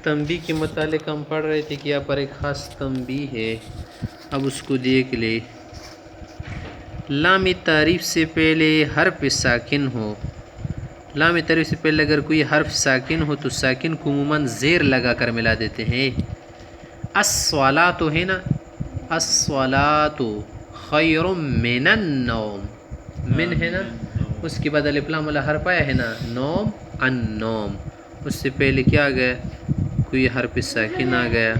تنبیہ کے متعلق ہم پڑھ رہے تھے کہ یہاں پر ایک خاص تنبیہ ہے، اب اس کو دیکھ لے۔ لام تعریف سے پہلے حرف ساکن ہو، لام تعریف سے پہلے اگر کوئی حرف ساکن ہو تو ساکن کو عموماً زیر لگا کر ملا دیتے ہیں۔ الصلاۃ ہے نا، الصلاۃ خیر من النوم، من ہے نا، اس کے بعد الف لام والا حرف آیا ہے نا، نوم، النوم، اس سے پہلے کیا آ گیا؟ کوئی حرف ساکن آ گیا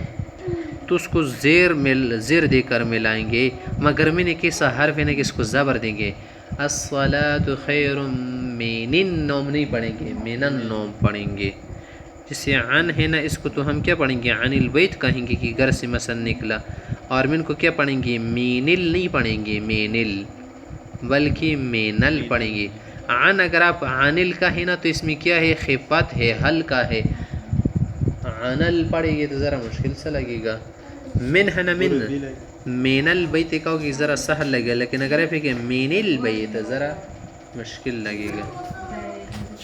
تو اس کو زیر دے کر ملائیں گے، مگر میں نے کیسا حرف ہے نا کہ اس کو زبر دیں گے۔ الصلاۃ خیر من النوم نہیں پڑھیں گے، من النوم پڑھیں گے۔ جسے عن ہے نا، اس کو تو ہم کیا پڑھیں گے؟ عن البیت کہیں گے کہ گھر سے مثلا نکلا، اور من کو کیا پڑھیں گے؟ مینل نہیں پڑھیں گے، مینل، بلکہ مینل پڑھیں گے۔ عن اگر آپ عنل کا ہے نا تو اس میں کیا ہے؟ خفت ہے، ہلکا ہے۔ عنل پڑھیں گے تو ذرا مشکل سا لگے گا۔ من ہے نا، من البیت کہو گے ذرا سہل لگے گا، لیکن اگر آپ کہ من البیت ذرا مشکل لگے گا۔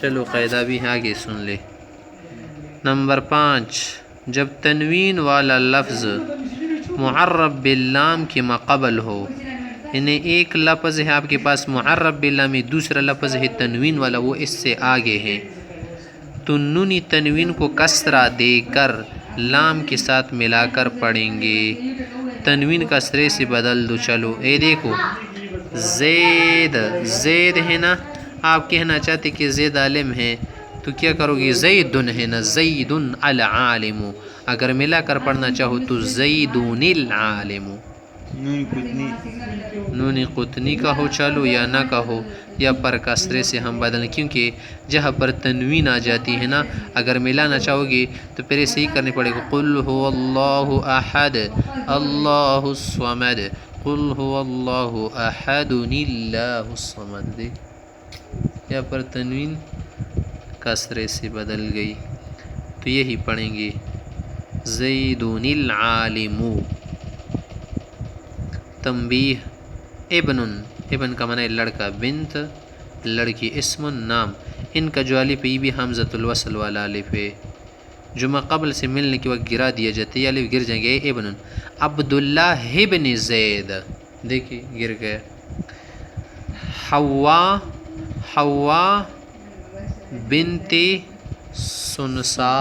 چلو قاعدہ بھی آگے سن لے۔ نمبر 5، جب تنوین والا لفظ معرب باللام کے ماقبل ہو، یعنی ایک لفظ ہے آپ کے پاس معرب باللام، دوسرا لفظ ہے تنوین والا، وہ اس سے آگے ہے، تو نونی تنوین کو کسرہ دے کر لام کے ساتھ ملا کر پڑھیں گے۔ تنوین کسرے سے بدل دو۔ چلو اے دیکھو، زید، زید ہے نا، آپ کہنا چاہتے کہ زید عالم ہے تو کیا کرو گی؟ زیدن ہے نا، زیدن العالم، اگر ملا کر پڑھنا چاہو تو زیدن العالم۔ نون قطنی کا ہو چلو یا نہ کہو، یا پر کسرے سے ہم بدلیں، کیونکہ جہاں پر تنوین آ جاتی ہے نا، اگر ملانا چاہو گے تو پھر اسے ہی کرنے پڑے گا۔ قل هو اللہ احد اللہ الصمد، قل هو اللہ احد اللہ الصمد، یا پر تنوین کسرے سے بدل گئی، تو یہی پڑھیں گے زیدن العالم۔ تنبیہ، ابن، ابن کا معنی لڑکا، بنت لڑکی، اسم نام، ان کا جو الف ہے بھی حمزۃ الوصل والا الف ہے، جو ما قبل سے ملنے کے وقت گرا دیا جاتا ہے، یہ الف گر جائیں گے۔ ابن عبداللہ ابن زید، دیکھیے گر گیا۔ حوا، حوا بنت سنسا،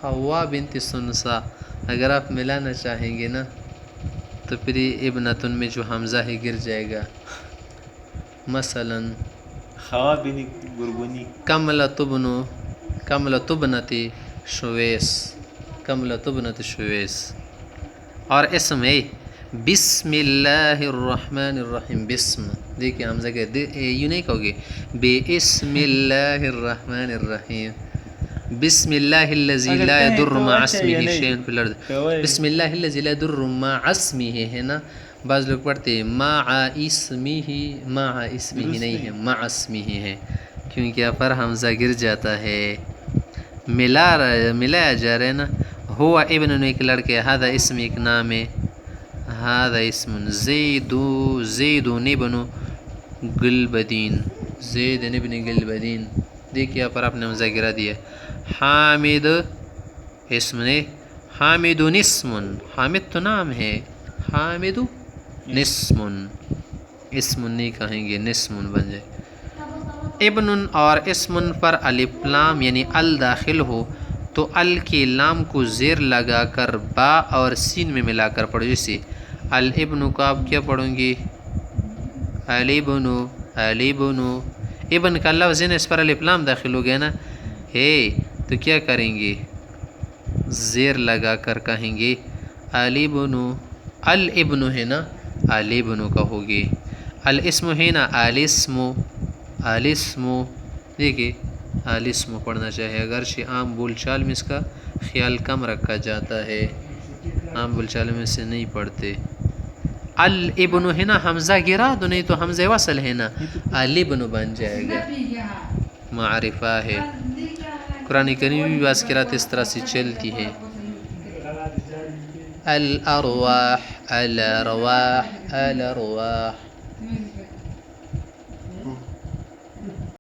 حوا بنت سنسا، اگر آپ ملانا چاہیں گے نا تو پھر ابنتن میں جو حمزہ ہے گر جائے گا۔ مثلا خوا بن گرگنی، کملۃ ابن، کملۃ ابنت شویس، کملۃ ابنت شویس۔ اور اسم ہے بسم اللہ الرحمن الرحیم، بسم، دیکھیں حمزہ کہ یوں نہیں کہو گے بسم اللہ الرحمن الرحیم، بسم اللہ الذی لا یضر مع اسمہ شیء فی الارض، بسم اللہ الذی لا یضر مع اسمہ ہے نا، بعض لوگ پڑھتے ہیں مع اسمہ، مع اسمہ نہیں ہے، مع اسمہ ہے، کیونکہ یہاں پر حمزہ گر جاتا ہے، ملایا جا رہا ہے نا۔ ہوا ابن ایک لڑکے، ہذا اسم ایک نام ہے، ہذا اسم، زیدو، زیدون ابن گلبدین، زید ابن گلبدین، دیکھیے یہاں پر آپ نے حمزہ گرا دیا۔ حامد اسم نے، حامد اسم، حامد تو نام ہے، حامد نسم، اسم نہیں کہیں گے، نسم بن جائے۔ ابن اور اسم پر الف لام یعنی ال داخل ہو تو ال کے لام کو زیر لگا کر با اور سین میں ملا کر پڑھو، جیسے الابن کو آپ کیا پڑھیں گے؟ الابن، الابن، ابن کا لفظ ہے نا، اس پر الف لام داخل ہو گیا نا، ہے تو کیا کریں گے؟ زیر لگا کر کہیں گے الابن، الابن ہے نا، الابن کہو گے۔ الاسم ہے نا، الاسم، الاسم، دیکھیے الاسم پڑھنا چاہے، اگرچہ عام بول چال میں اس کا خیال کم رکھا جاتا ہے، عام بول چال میں سے نہیں پڑھتے۔ الابن ہے نا، حمزہ گرا دو، نہیں تو حمزہ وصل ہے نا، الابن بن جائے گا، معرفہ ہے۔ قرآن کریم بھی بعض قرات اس طرح سے چلتی ہے۔ الارواح، الارواح، الارواح،